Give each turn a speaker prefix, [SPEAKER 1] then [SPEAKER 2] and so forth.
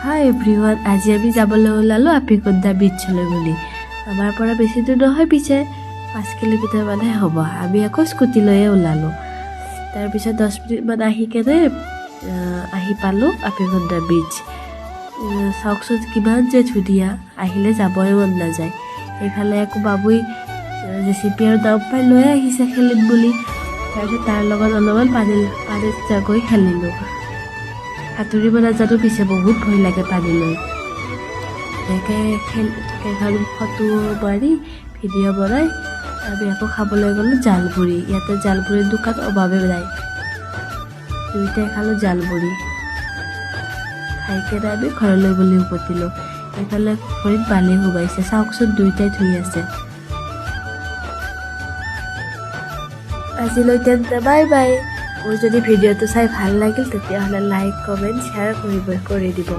[SPEAKER 1] হাই everyone, আজি আমি যাবলৈ ওলালোঁ আপিকুন্দা বিচলৈ বুলি। আমাৰ পৰা বেছি দূৰ নহয়, পিছে 5 কিলোমিটাৰ মানহে হ'ব। আমি আকৌ স্কুটি লৈয়ে ওলালোঁ। তাৰপিছত 10 মিনিটমান আহি পালোঁ আপিকুন্দা বিচ। চাওকচোন কিমান যে ধুনীয়া, আহিলে যাবই মন নাযায়। সেইফালে আকৌ বাবুই জেচিপি আৰু নাও পাই লৈ আহিছে খেলিম বুলি। তাৰপিছত তাৰ লগত অলপমান পানীত গৈ খেলিলোঁ। সাঁতুৰিব নাজানো, পিছে বহুত ভয় লাগে পানীলৈ। কেইখন ফটো মাৰি ভিডিঅ' বনাই আমি আকৌ খাবলৈ গ'লোঁ জালমুড়ি। ইয়াতে জালমুড়িৰ দোকান অভাৱে নাই। দুয়োটাই খালোঁ জালমুড়ি। খাই কেনে আমি ঘৰলৈ বুলি উভতিলোঁ। এইফালে ভৰিত বালি সোমাইছে, চাওকচোন দুয়োটাই ধুই আছে। আজিলৈ তেন্তে বাই বাই। মোৰ যদি ভিডিঅ'টো চাই ভাল লাগিল তেতিয়াহ'লে লাইক, কমেণ্ট, শ্বেয়াৰ কৰি দিব।